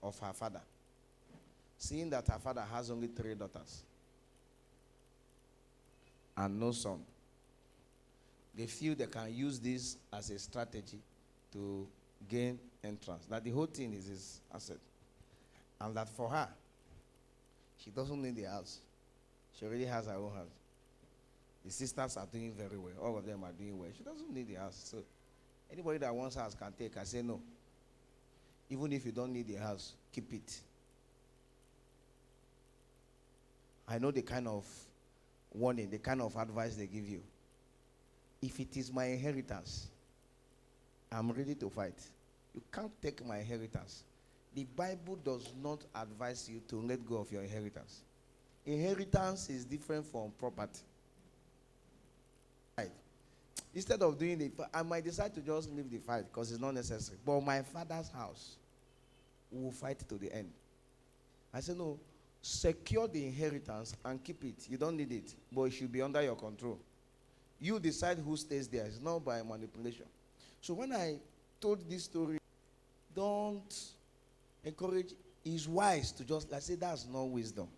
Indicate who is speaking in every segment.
Speaker 1: of her father, seeing that her father has only 3 daughters and no son. They feel they can use this as a strategy to gain entrance. That the whole thing is his asset. And that for her, she doesn't need the house. She already has her own house. The sisters are doing very well. All of them are doing well. She doesn't need the house. So anybody that wants a house can take. I say no. Even if you don't need the house, keep it. I know the kind of warning, the kind of advice they give you. If it is my inheritance, I'm ready to fight. You can't take my inheritance. The Bible does not advise you to let go of your inheritance. Inheritance is different from property. Right. Instead of doing it, I might decide to just leave the fight because it's not necessary. But my father's house will fight to the end. I said, no, secure the inheritance and keep it. You don't need it, but it should be under your control. You decide who stays there. It's not by manipulation. So when I told this story, don't encourage. It's wise to just, I say that's not wisdom.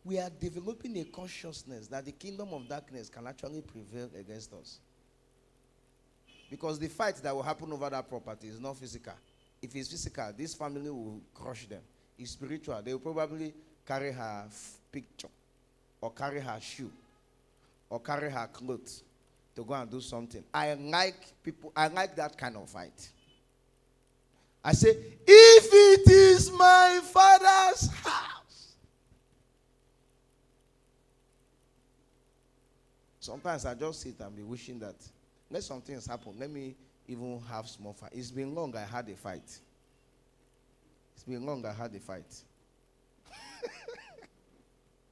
Speaker 1: We are developing a consciousness that the kingdom of darkness can actually prevail against us. Because the fight that will happen over that property is not physical. If it's physical, this family will crush them. It's spiritual. They will probably carry her picture or carry her shoe or carry her clothes to go and do something. I like that kind of fight. I say, if it is my father's house. Sometimes I just sit and be wishing that let some things happen. Let me even have small fight. It's been long I had a fight. It's been long I had a fight.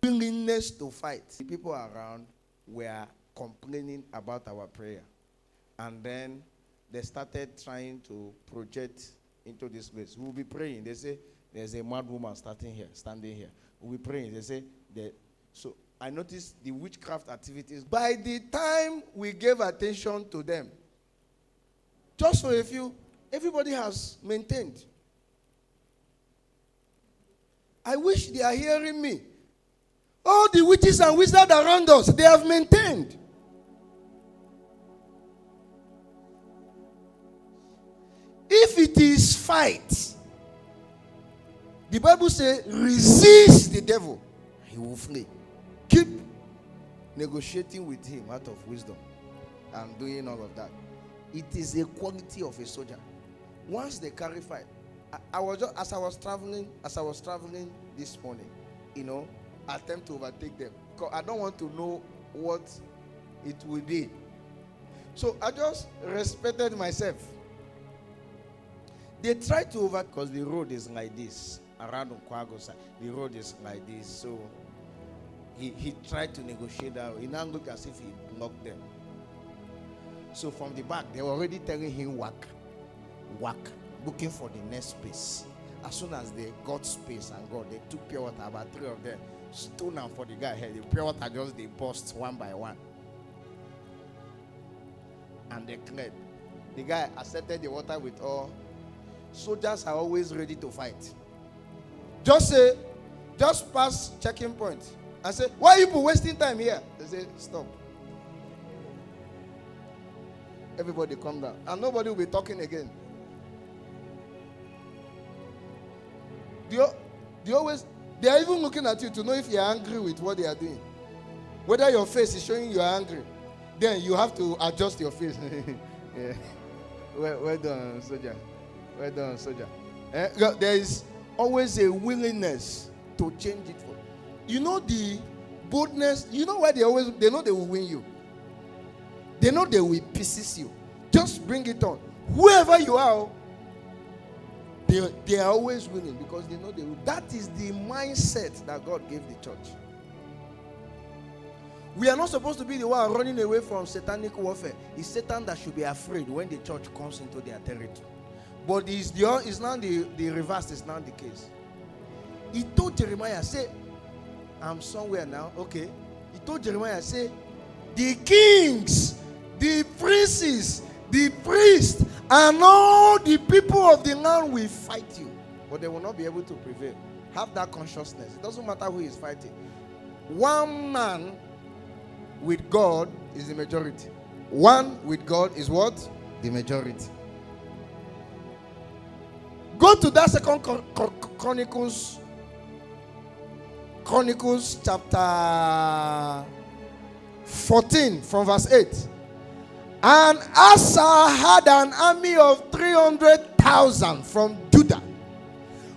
Speaker 1: Willingness to fight. The people around were complaining about our prayer. And then they started trying to project into this place. We'll be praying. They say, there's a mad woman standing here. We'll be praying. They say, so I noticed the witchcraft activities. By the time we gave attention to them, just for a few, everybody has maintained. I wish they are hearing me. All the witches and wizards around us, they have maintained. If it is fight, the Bible says, resist the devil, he will flee. Keep negotiating with him out of wisdom and doing all of that. It is a quality of a soldier. Once they carry fight, as I was traveling this morning, attempt to overtake them. Because I don't want to know what it will be. So I just respected myself. They tried to because the road is like this. Around Nkwago side, the road is like this. So he tried to negotiate that. He now looked as if he blocked them. So from the back, they were already telling him whack, looking for the next space. As soon as they got space and God, they took pure water, about 3 of them, stone and for the guy here. The pure water just they burst one by one. And they cleared. The guy accepted the water with all. Soldiers are always ready to fight. Just pass checking point. I say, why are you wasting time here? They say, stop. Everybody calm down. And nobody will be talking again. They are even looking at you to know if you are angry with what they are doing. Whether your face is showing you are angry, then you have to adjust your face. Yeah. Well done, soldier. Well done, soldier. There is always a willingness to change it for. You know the boldness. You know why they know they will win you. They know they will pieces you. Just bring it on. Whoever you are, they are always winning because they know they will. That is the mindset that God gave the church. We are not supposed to be the one running away from satanic warfare. It's Satan that should be afraid when the church comes into their territory. But it's now the reverse is now the case. He told Jeremiah, say, I'm somewhere now. Okay. He told Jeremiah, say, the kings, the princes, the priests, and all the people of the land will fight you, but they will not be able to prevail. Have that consciousness. It doesn't matter who is fighting. One man with God is the majority. One with God is what? The majority. Go to that second Chronicles chapter 14 from verse 8. And Asa had an army of 300,000 from Judah,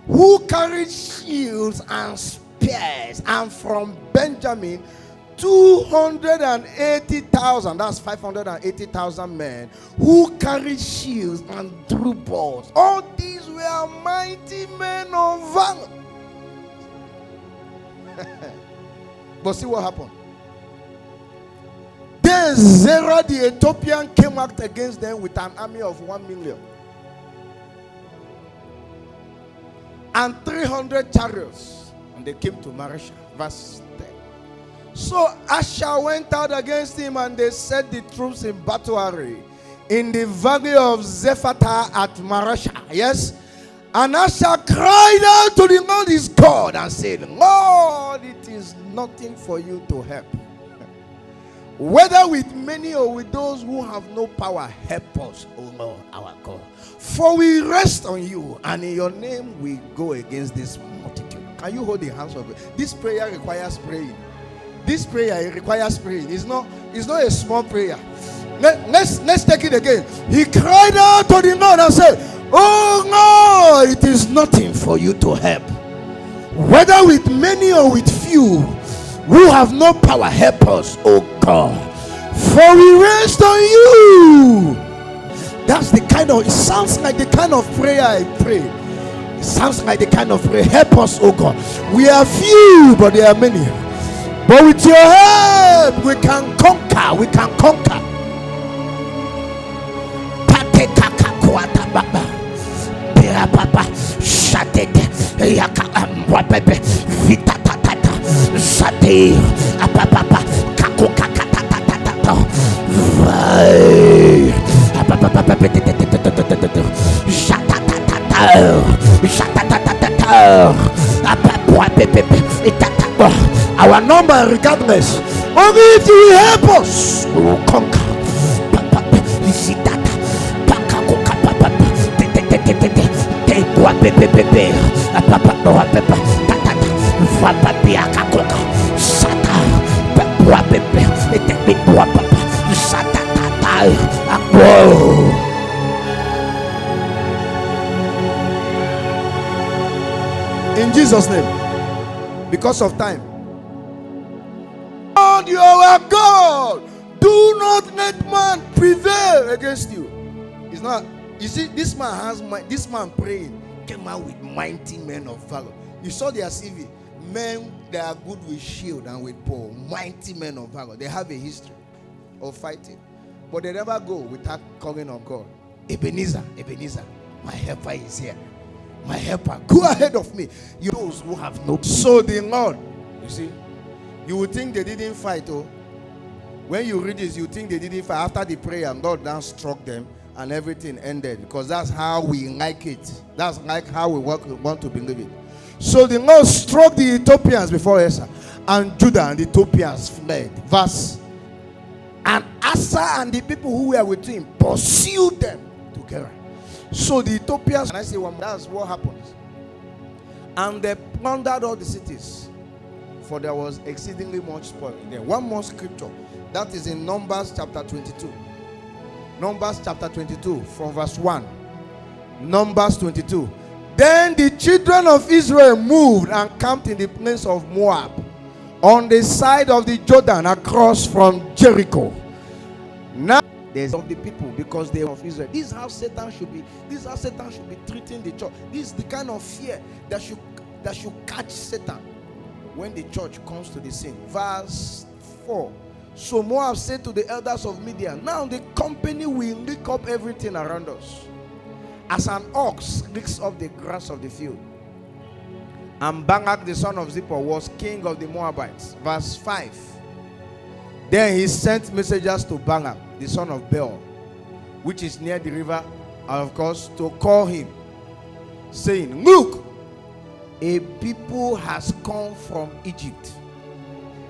Speaker 1: who carried shields and spears, and from Benjamin 280,000, that's 580,000 men, who carried shields and drew bows. All these were mighty men of valor. But see what happened. Then Zerah the Ethiopian came out against them with an army of 1 million and 300 chariots, and they came to Mareshah. Verse 10. So Asa went out against him, and they set the troops in battle array in the valley of Zephatah at Mareshah. Yes. And Asa cried out to the Lord his God and said, Lord, it is nothing for you to help. Whether with many or with those who have no power, help us, O Lord our God. For we rest on you, and in your name we go against this multitude. Can you hold the hands of it? This prayer requires praying. This prayer requires praying. It's not a small prayer. Let's take it again. He cried out to the Lord and said, Oh Lord, it is nothing for you to help. Whether with many or with few who have no power, help us, O God. For we rest on you. That's the kind of, it sounds like the kind of prayer I pray. It sounds like the kind of prayer. Help us, O God. We are few, but there are many. But with your help, we can conquer. We can conquer. Our number regardless, only if you help us, we will conquer. In Jesus' name, because of time. God, you are our God. Do not let man prevail against you. It's not. You see, this man praying came out with mighty men of valor. You saw their CV. Men that are good with shield and with bow. Mighty men of valor. They have a history of fighting. But they never go without calling on God. Ebenezer, my helper is here. My helper, go ahead of me. You those who have no. So the Lord, you see, you would think they didn't fight. Oh, when you read this, you think they didn't fight. After the prayer, God now struck them and everything ended, because that's how we like it. That's like how we want to believe it. So the Lord struck the Ethiopians before Asa, and Judah and the Ethiopians fled. Verse. And Asa and the people who were with him pursued them together. So the Ethiopians, and I say, well, that's what happens. And they plundered all the cities, for there was exceedingly much spoil in there. One more scripture, that is in Numbers chapter 22. Numbers chapter 22 from verse 1. Numbers 22. Then the children of Israel moved and camped in the plains of Moab, on the side of the Jordan across from Jericho. Now there's of the people, because they are of Israel. This is how Satan should be. This is how Satan should be treating the church. This is the kind of fear that should catch Satan when the church comes to the scene. Verse 4. So Moab said to the elders of Midian, now the company will lick up everything around us, as an ox licks up the grass of the field. And Balak the son of Zippor was king of the Moabites. Verse 5. Then he sent messengers to Balak the son of Beor, which is near the river, of course, to call him saying, look, a people has come from Egypt.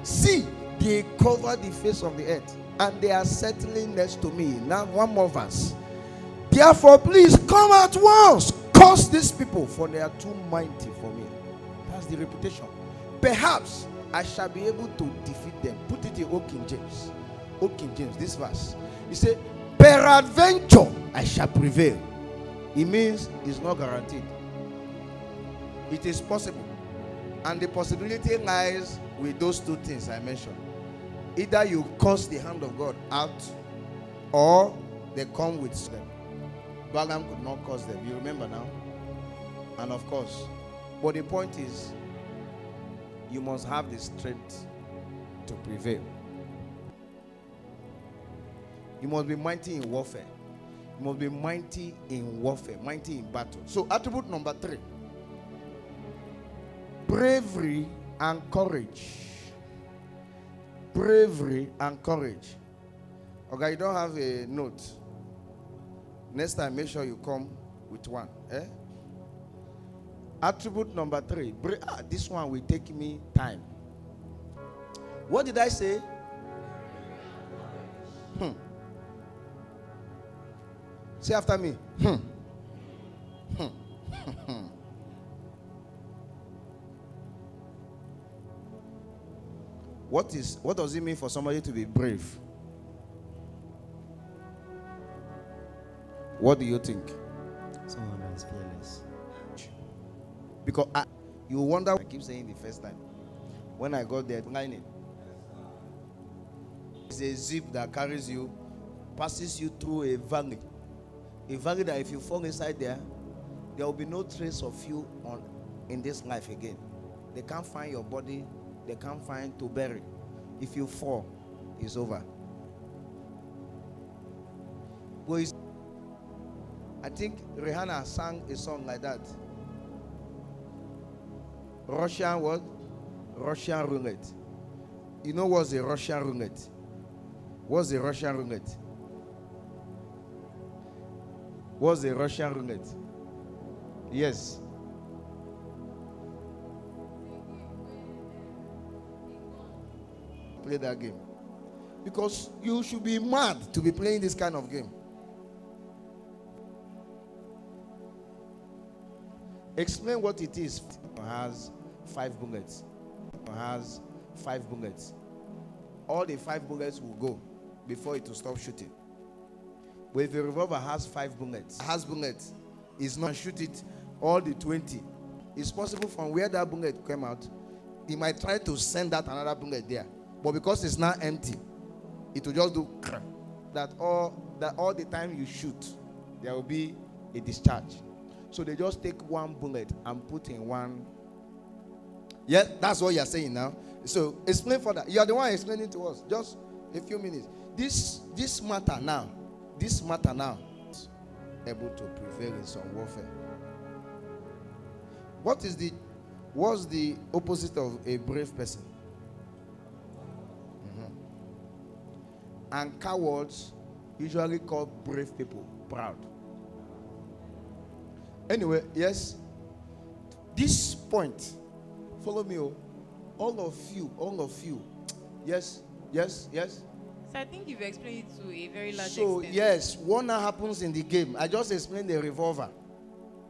Speaker 1: See, they cover the face of the earth, and they are settling next to me. Now, one more verse. Therefore, please come at once. Curse these people, for they are too mighty for me. That's the reputation. Perhaps I shall be able to defeat them. Put it in Old King James. Old King James, this verse. He said, peradventure I shall prevail. It means it's not guaranteed. It is possible. And the possibility lies with those two things I mentioned. Either you curse the hand of God out, or they come with them. Balaam could not curse them. You remember now? And of course. But the point is, you must have the strength to prevail. You must be mighty in warfare. You must be mighty in warfare, mighty in battle. So attribute number 3. Bravery and courage. Bravery and courage. Okay, you don't have a note. Next time, make sure you come with one. Attribute number 3. This one will take me time. What did I say? Say after me. What does it mean for somebody to be brave? What do you think?
Speaker 2: Someone that is fearless.
Speaker 1: Because you wonder, I keep saying the first time. When I got there, lining. It's a zip that carries you, passes you through a valley. A valley that if you fall inside there, there will be no trace of you in this life again. They can't find your body. They can't find to bury. If you fall, it's over. But I think Rihanna sang a song like that. Russian what? Russian roulette. You know what's a Russian roulette? What's a Russian roulette? What's a Russian roulette? Yes. Play that game. Because you should be mad to be playing this kind of game. Explain what it is. It has 5 bullets. It has 5 bullets. All the 5 bullets will go before it will stop shooting. But if a revolver has 5 bullets, it's not shoot it all the 20. It's possible from where that bullet came out, he might try to send that another bullet there. But because it's now empty, it will just do that all the time you shoot, there will be a discharge. So they just take one bullet and put in one. Yeah, that's what you're saying now. So explain further. You are the one explaining to us. Just a few minutes. This matter now, able to prevail in some warfare. What's the opposite of a brave person? And cowards usually call brave people proud. Anyway, yes. This point, follow me, all of you. Yes.
Speaker 3: So I think you've explained it to a very large extent.
Speaker 1: So yes, what now happens in the game? I just explained the revolver.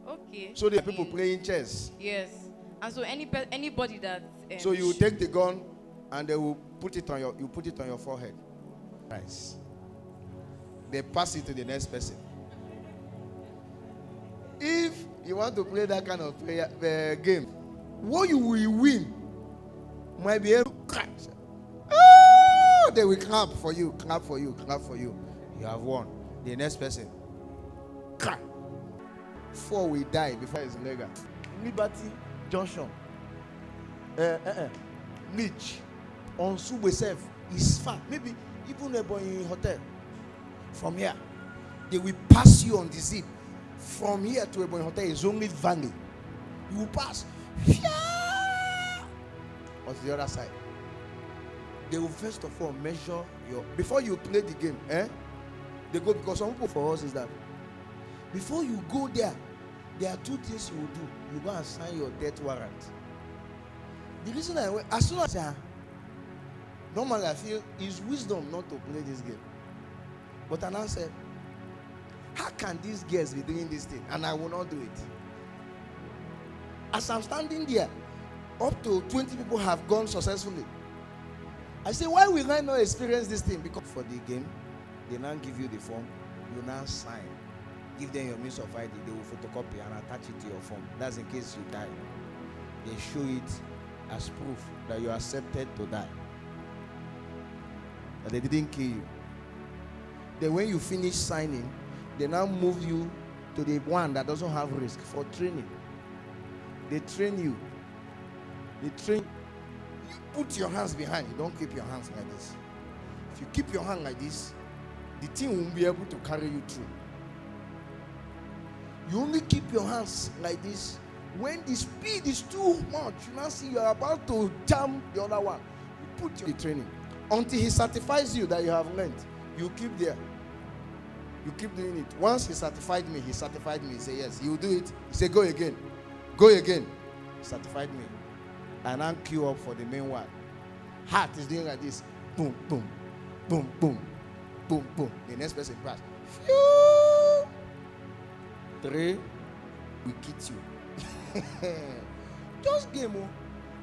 Speaker 3: Okay.
Speaker 1: So the people playing chess.
Speaker 3: Yes. And so anybody that.
Speaker 1: So you take the gun and they will put it on your forehead. Nice. They pass it to the next person. If you want to play that kind of game, what you will win might be able to crash. Oh, they will clap for you. You have won. The next person, crack. 4 will die before it's legal. Liberty Junction, Mitch, on Subway is far. Maybe even a boy in a hotel. From here, they will pass you on the zip. From here to a boy hotel is only valley. You will pass. On the other side. They will first of all measure your. Before you play the game, they go, because some people for us is that before you go there, There are two things you will do. You go and sign your death warrant. The reason I went, as soon as normally I feel it's wisdom not to play this game. But I now said, how can these girls be doing this thing and I will not do it? As I'm standing there, up to 20 people have gone successfully. I say, why will I not experience this thing? Because for the game, they now give you the form, you now sign. Give them your means of ID, they will photocopy and attach it to your form. That's in case you die. They show it as proof that you accepted to die. That they didn't kill you. Then when you finish signing, they now move you to the one that doesn't have risk for training. They train you. They train. You put your hands behind. You don't keep your hands like this. If you keep your hand like this, the thing won't be able to carry you through. You only keep your hands like this. When the speed is too much, you now see you're about to jam the other one. You put your training. Until he certifies you that you have learned, you keep there. You keep doing it. Once he certified me. He said, yes, you will do it. He said, go again. Go again. He certified me. And I'll queue up for the main one. Heart is doing like this. Boom, boom, boom, boom, boom, boom. The next person pass. Phew. 3, we kid you. Just game.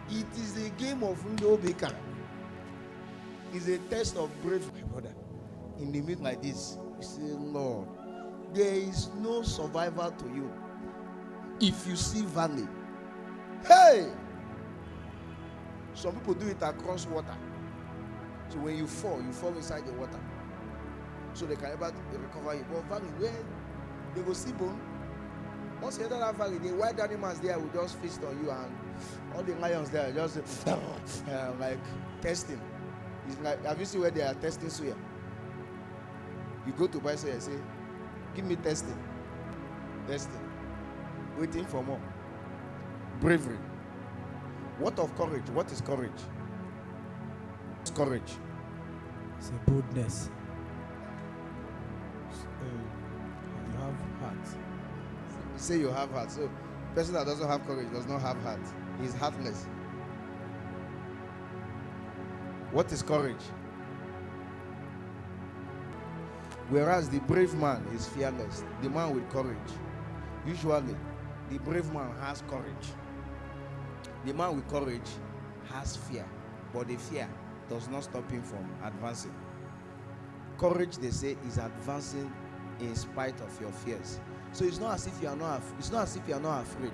Speaker 1: It is a game of no baker. It's a test of bravery, my brother. In the meet like this, you say, Lord, there is no survivor to you. If you see valley, hey! Some people do it across water. So when you fall inside the water. So they can never recover you. But valley, where they go see bone. Once you enter that valley, the wild animals there will just feast on you, and all the lions there just like testing. It's like, have you seen where they are testing suya? You go to buy suya and say, give me testing. Testing. Waiting for more. Bravery. What of courage? What is courage? What's courage?
Speaker 2: It's a boldness. You have heart.
Speaker 1: You say you have heart. So, person that doesn't have courage does not have heart. He's heartless. What is courage? Whereas the brave man is fearless. The man with courage. Usually, the brave man has courage. The man with courage has fear. But the fear does not stop him from advancing. Courage, they say, is advancing in spite of your fears. So it's not as if you are not afraid.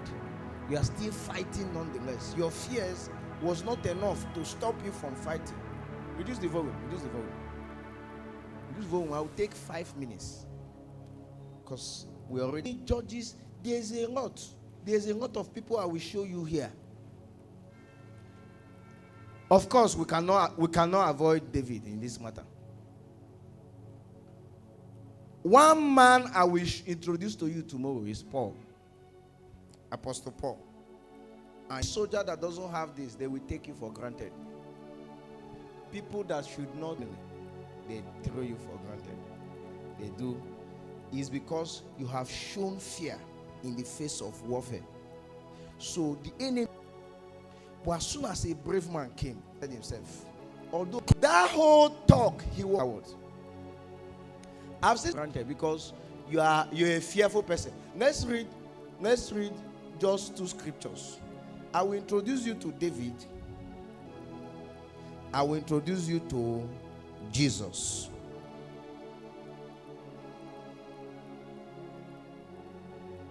Speaker 1: You are still fighting nonetheless. Your fears was not enough to stop you from fighting. Reduce the volume. Reduce the volume. Reduce the volume. I will take 5 minutes. Because we already judges. There's a lot of people I will show you here. Of course, we cannot avoid David in this matter. One man I will introduce to you tomorrow is Paul. Apostle Paul. And a soldier that doesn't have this, they will take you for granted. People that should not, they throw you for granted. They do. It's because you have shown fear in the face of warfare. So the enemy, but as soon as a brave man came, said himself, although that whole talk he was, I've said granted because you're a fearful person. Let's read just 2 scriptures. I will introduce you to David. I will introduce you to Jesus.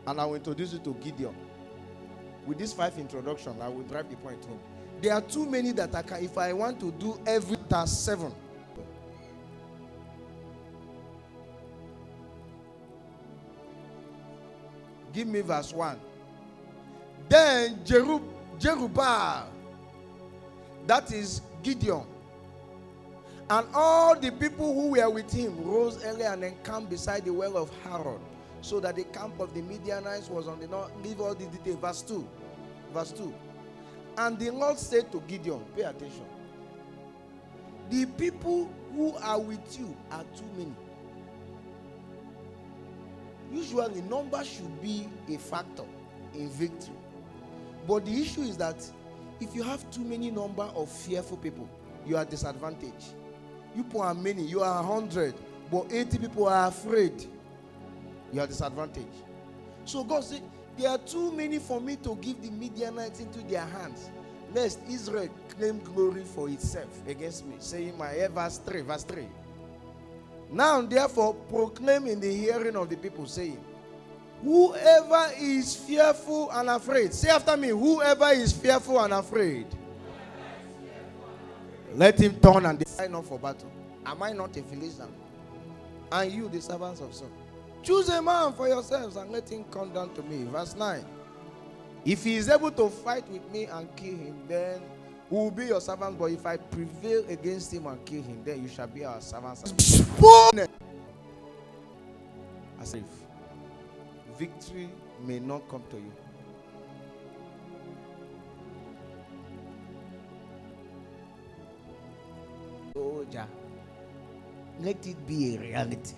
Speaker 1: And I will introduce you to Gideon. With these 5 introductions, I will drive the point home. There are too many that I can, if I want to do every task 7. Give me verse 1. Then Jerubbaal, that is Gideon, and all the people who were with him rose early and encamped beside the well of Harod, so that the camp of the Midianites was on the north. Leave all the detail. Verse 2. Verse 2. And the Lord said to Gideon, pay attention. The people who are with you are too many. Usually, number should be a factor in victory. But the issue is that if you have too many number of fearful people, you are disadvantaged. You people are many, you are 100, but 80 people are afraid. You are disadvantaged. So God said, there are too many for me to give the Midianites into their hands, lest Israel claim glory for itself against me, saying, verse 3. Now, therefore, proclaim in the hearing of the people, saying, whoever is fearful and afraid. Say after me, whoever is fearful and afraid. Let him turn and sign up for battle. Am I not a Philistine? And you, the servants of Saul, choose a man for yourselves and let him come down to me. Verse 9. If he is able to fight with me and kill him, then we will be your servants. But if I prevail against him and kill him, then you shall be our servants. As if victory may not come to you. Oh, Jah, let it be a reality.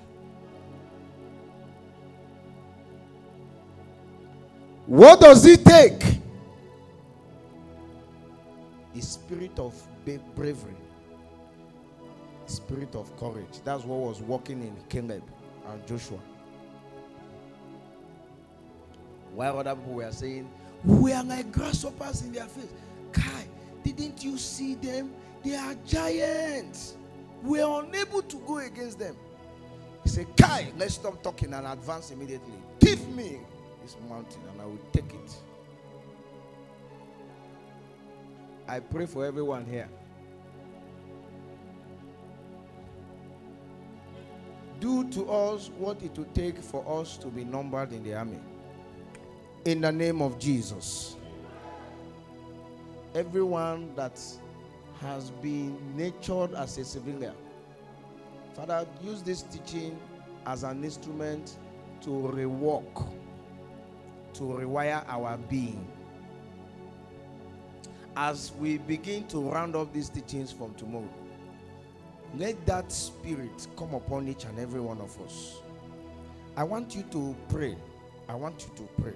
Speaker 1: What does it take? The spirit of bravery, the spirit of courage. That's what was working in Caleb and Joshua. While other people were saying, we are like grasshoppers in their face. Kai, didn't you see them? They are giants. We are unable to go against them. He said, Kai, let's stop talking and advance immediately. Give me this mountain and I will take it. I pray for everyone here. Do to us what it will take for us to be numbered in the army. In the name of Jesus. Everyone that has been natured as a civilian, Father, use this teaching as an instrument to rework, to rewire our being. As we begin to round up these teachings from tomorrow, let that spirit come upon each and every one of us. I want you to pray. I want you to pray.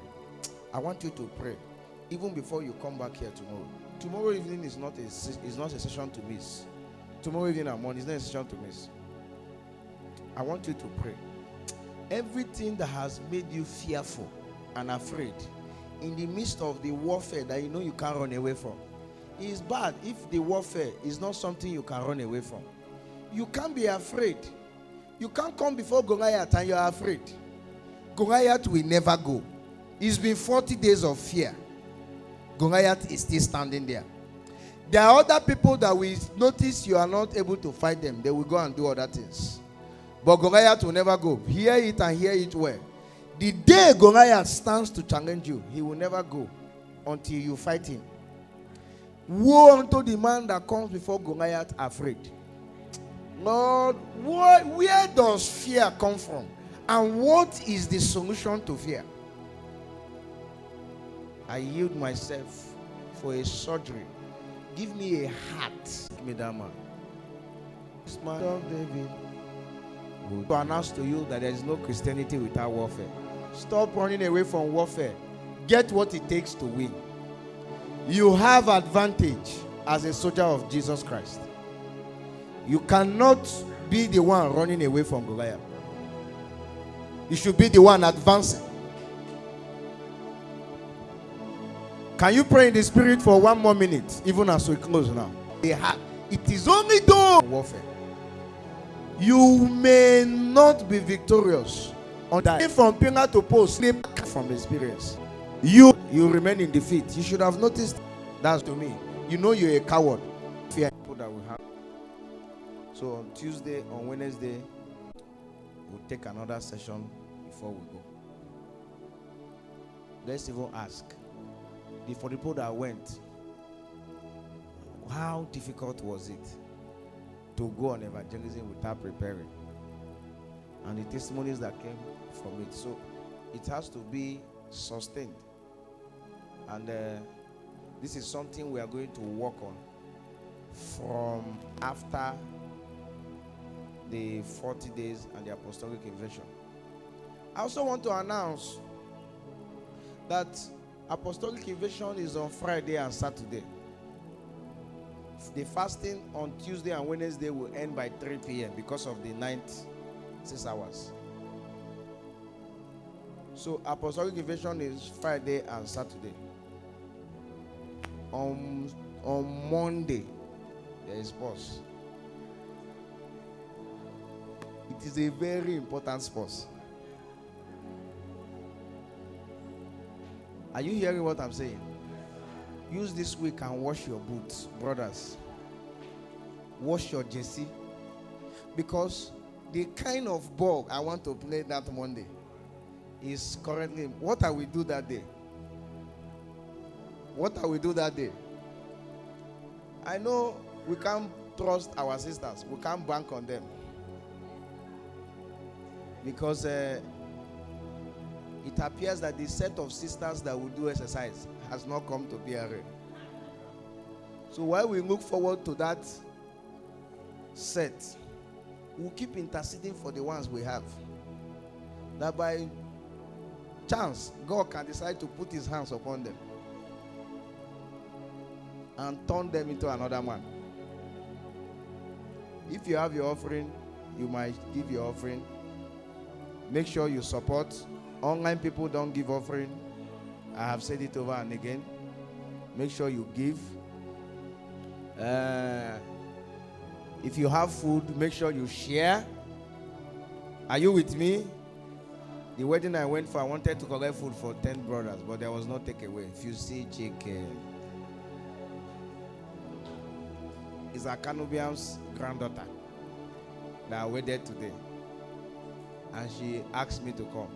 Speaker 1: I want you to pray even before you come back here tomorrow. Tomorrow evening is not a session to miss. Tomorrow evening and morning is not a session to miss. I want you to pray. Everything that has made you fearful and afraid in the midst of the warfare that you know you can't run away from. It is bad if the warfare is not something you can run away from. You can't be afraid. You can't come before Goliath and you are afraid. Goliath will never go. It's been 40 days of fear. Goliath is still standing there. There are other people that will notice you are not able to fight them. They will go and do other things. But Goliath will never go. Hear it and hear it well. The day Goliath stands to challenge you, he will never go until you fight him. Woe unto the man that comes before Goliath afraid. Lord, where does fear come from? And what is the solution to fear? I yield myself for a surgery. Give me a heart. Give me that man. This man of David will announce to you that there is no Christianity without warfare. Stop running away from warfare. Get what it takes to win. You have advantage as a soldier of Jesus Christ. You cannot be the one running away from Goliath. You should be the one advancing. Can you pray in the spirit for 1 more minute, even as we close now? It is only though warfare. You may not be victorious on that. From pillar to post, from experience. You remain in defeat. You should have noticed that to me. You know you're a coward. Fear people that we have. So on Tuesday, on Wednesday, we'll take another session before we go. Let's even ask. For the people that went, how difficult was it to go on evangelism without preparing? And the testimonies that came from it. So it has to be sustained. And this is something we are going to work on from after the 40 days and the apostolic invasion. I also want to announce that Apostolic Invasion is on Friday and Saturday. The fasting on Tuesday and Wednesday will end by 3 p.m. because of the night 6 hours. So Apostolic Invasion is Friday and Saturday. On Monday, there is pause. It is a very important pause. Are you hearing what I'm saying? Use this week and wash your boots, brothers. Wash your jersey. Because the kind of ball I want to play that Monday is currently, what I will do that day? What I will do that day? I know we can't trust our sisters. We can't bank on them. Because it appears that the set of sisters that will do exercise has not come to BRA. So while we look forward to that set, we'll keep interceding for the ones we have. That by chance, God can decide to put his hands upon them and turn them into another man. If you have your offering, you might give your offering. Make sure you support. Online people don't give offering. I have said it over and again. Make sure you give. If you have food, make sure you share. Are you with me? The wedding I went for, I wanted to collect food for 10 brothers, but there was no takeaway. If you see chicken, is a Canubian's granddaughter that wedded today. And she asked me to come.